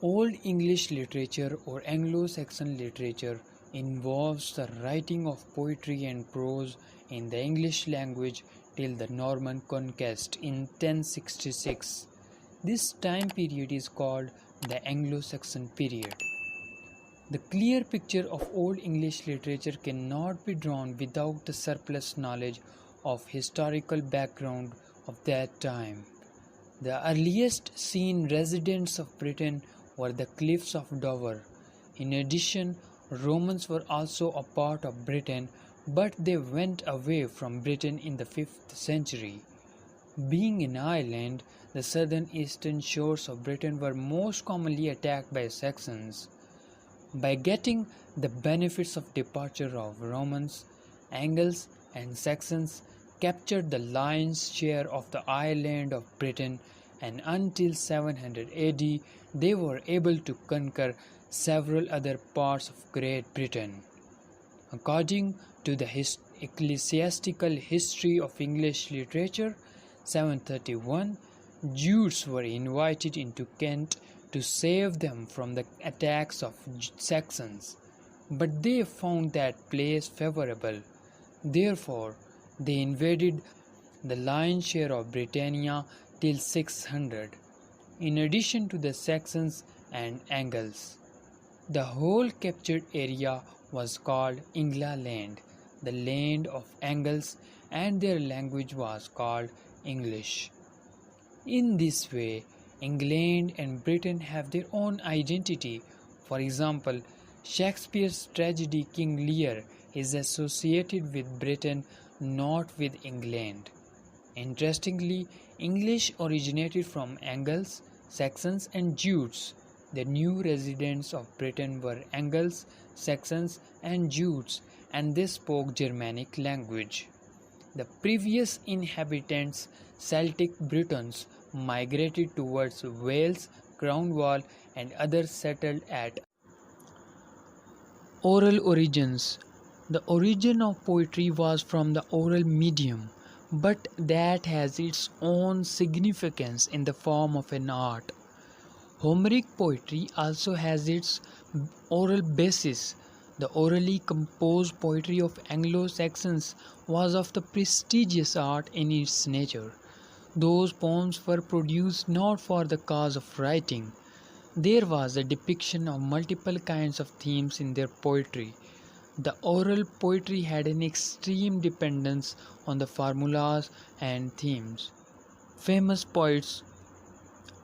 Old English literature or Anglo-Saxon literature involves the writing of poetry and prose in the English language till the Norman conquest in 1066. This time period is called the Anglo-Saxon period. The clear picture of Old English literature cannot be drawn without the surplus knowledge of historical background of that time. The earliest seen residents of Britain were the cliffs of Dover. In addition, Romans were also a part of Britain, but they went away from Britain in the 5th century. Being an island, the southern eastern shores of Britain were most commonly attacked by Saxons. By getting the benefits of departure of Romans, Angles and Saxons captured the lion's share of the island of Britain, and until 700 AD they were able to conquer several other parts of Great Britain. According to the Ecclesiastical History of English Literature, 731, Jutes were invited into Kent to save them from the attacks of Saxons, but they found that place favorable. Therefore, they invaded the lion's share of Britannia till 600, in addition to the Saxons and Angles. The whole captured area was called England, the land of Angles, and their language was called English. In this way, England and Britain have their own identity. For example, Shakespeare's tragedy King Lear is associated with Britain, not with England. Interestingly, English originated from Angles, Saxons and Jutes. The new residents of Britain were Angles, Saxons and Jutes, and they spoke Germanic language. The previous inhabitants, Celtic Britons, migrated towards Wales, Cornwall and others settled at oral origins. The origin of poetry was from the oral medium, but that has its own significance in the form of an art. Homeric poetry also has its oral basis. The orally composed poetry of Anglo-Saxons was of the prestigious art in its nature. Those poems were produced not for the cause of writing. There was a depiction of multiple kinds of themes in their poetry. The oral poetry had an extreme dependence on the formulas and themes. Famous poets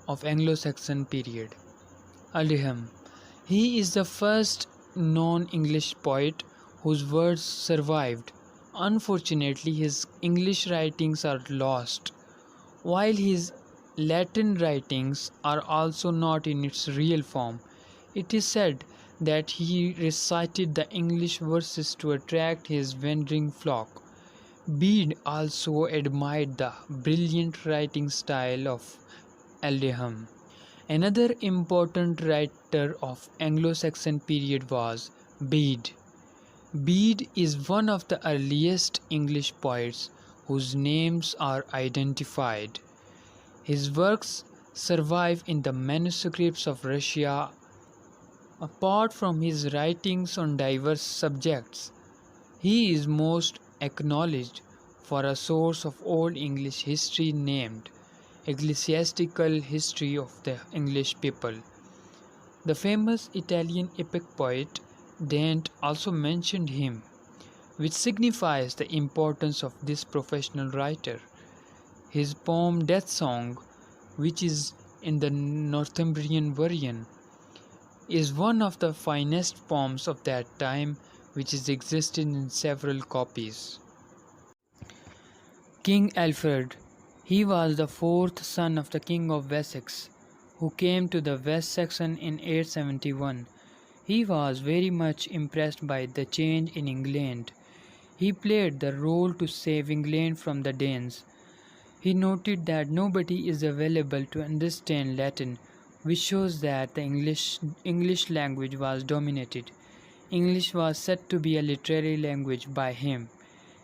of Anglo-Saxon period. Aldhelm. He is the first non-English poet whose words survived. Unfortunately, his English writings are lost, while his Latin writings are also not in its real form. It is said that he recited the English verses to attract his wandering flock. Bede also admired the brilliant writing style of Aldhelm. Another important writer of Anglo-Saxon period was Bede. Bede is one of the earliest English poets whose names are identified. His works survive in the manuscripts of Russia. Apart from his writings on diverse subjects, he is most acknowledged for a source of Old English history named Ecclesiastical History of the English People. The famous Italian epic poet Dante also mentioned him, which signifies the importance of this professional writer. His poem Death Song, which is in the Northumbrian version, is one of the finest poems of that time, which is existed in several copies. King Alfred. He was the fourth son of the King of Wessex, who came to the West Saxon in 871. He was very much impressed by the change in England. He played the role to save England from the Danes. He noted that nobody is available to understand Latin, which shows that the English language was dominated. English was said to be a literary language by him.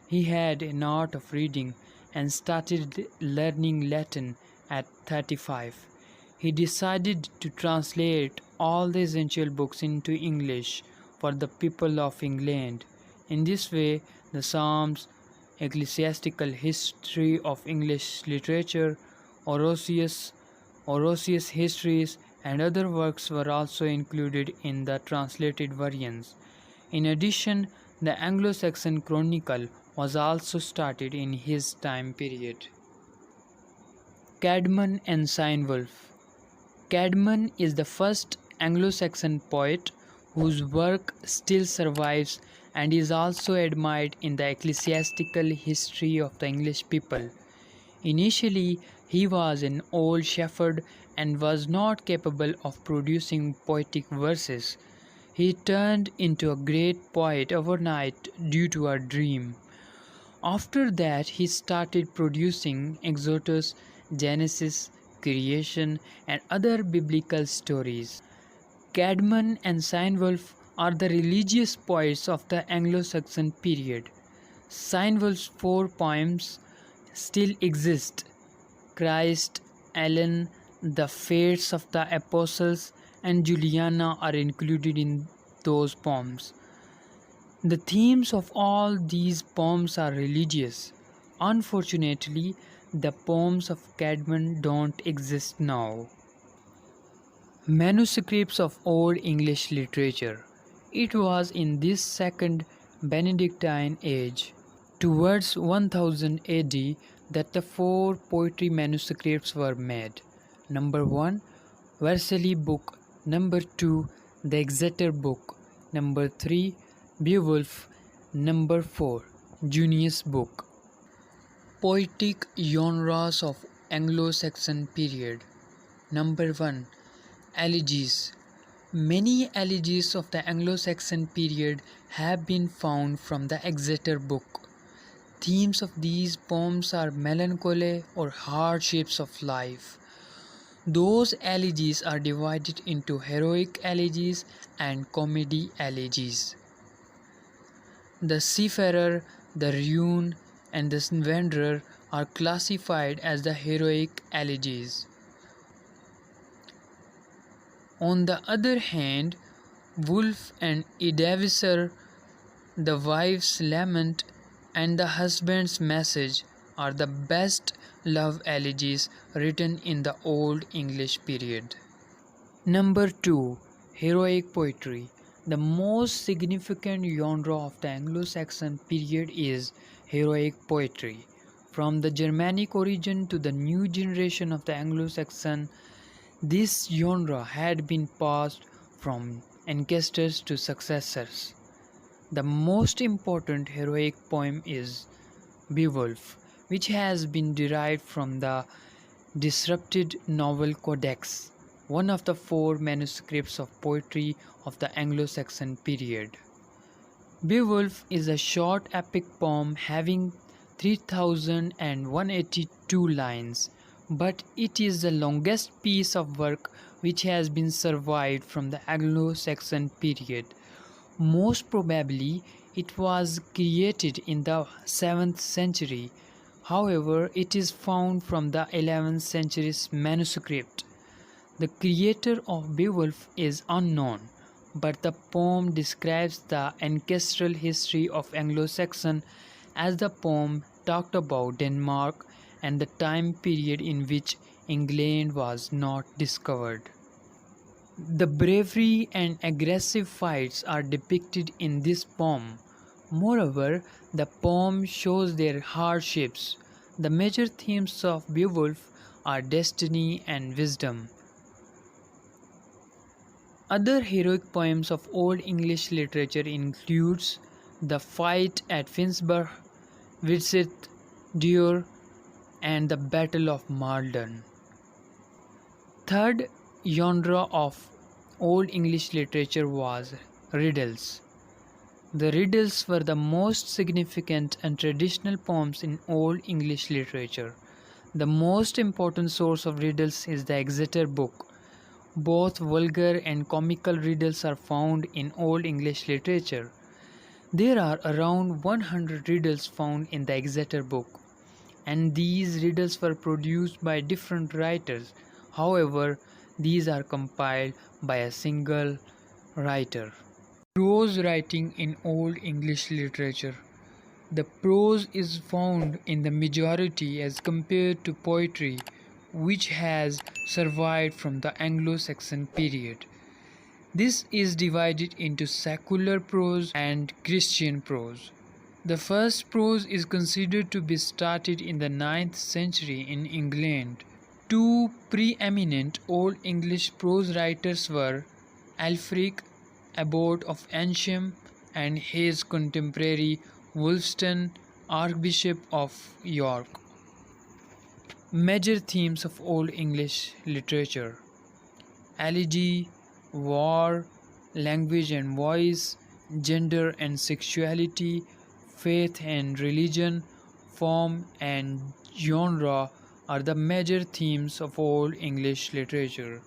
He had an art of reading and started learning Latin at 35. he decided to translate all the essential books into English for the people of England. In this way, the Psalms, Ecclesiastical History of English Literature, Orosius Histories, and other works were also included in the translated versions. In addition, the Anglo-Saxon Chronicle was also started in his time period. Cadman and Cynewulf. Cadman is the first Anglo-Saxon poet whose work still survives and is also admired in the ecclesiastical history of the English people. Initially, he was an old shepherd and was not capable of producing poetic verses. He turned into a great poet overnight due to a dream. After that, he started producing Exodus, Genesis, Creation, and other biblical stories. Cadman and Cynewulf are the religious poets of the Anglo-Saxon period. Cynewulf's 4 poems still exist: Christ, Ellen, the Fates of the Apostles, and Juliana are included in those poems. The themes of all these poems are religious. Unfortunately, the poems of Cadman don't exist now. Manuscripts of Old English Literature. It was in this second Benedictine age, towards 1000 AD, that the 4 poetry manuscripts were made. Number 1, Vercelli Book. Number 2, the Exeter Book. Number 3, Beowulf. Number 4, Junius Book. Poetic genres of Anglo-Saxon period. Number 1, Elegies. Many elegies of the Anglo-Saxon period have been found from the Exeter Book. Themes of these poems are melancholy or hardships of life. Those elegies are divided into heroic elegies and comedy elegies. The Seafarer, the Ruin, and the Wanderer are classified as the heroic elegies. On the other hand, Wolf and Edevisor, the Wife's Lament, and the Husband's Message are the best love elegies written in the Old English period. Number 2, Heroic Poetry. The most significant genre of the Anglo-Saxon period is heroic poetry. From the Germanic origin to the new generation of the Anglo-Saxon, this genre had been passed from ancestors to successors. The most important heroic poem is Beowulf, which has been derived from the disrupted novel Codex, one of the 4 manuscripts of poetry of the Anglo-Saxon period. Beowulf is a short epic poem having 3182 lines, but it is the longest piece of work which has been survived from the Anglo-Saxon period. Most probably, it was created in the 7th century. However, it is found from the 11th century's manuscript. The creator of Beowulf is unknown, but the poem describes the ancestral history of Anglo-Saxon, as the poem talked about Denmark and the time period in which England was not discovered. The bravery and aggressive fights are depicted in this poem. Moreover, the poem shows their hardships. The major themes of Beowulf are destiny and wisdom. Other heroic poems of Old English literature includes The Fight at Finnsburg, Widsith Dure, and the Battle of Maldon. Third genre of Old English literature was riddles. The riddles were the most significant and traditional poems in Old English literature. The most important source of riddles is the Exeter Book. Both vulgar and comical riddles are found in Old English literature. There are around 100 riddles found in the Exeter Book, and these riddles were produced by different writers. However, these are compiled by a single writer. Prose writing in Old English literature. The prose is found in the majority as compared to poetry, which has survived from the Anglo-Saxon period. This is divided into secular prose and Christian prose. The first prose is considered to be started in the 9th century in England. Two preeminent Old English prose writers were Alfred, Abbot of Ancient, and his contemporary Wulfstan, Archbishop of York. Major themes of Old English literature: elegy, war, language and voice, gender and sexuality, faith and religion, form and genre are the major themes of Old English literature.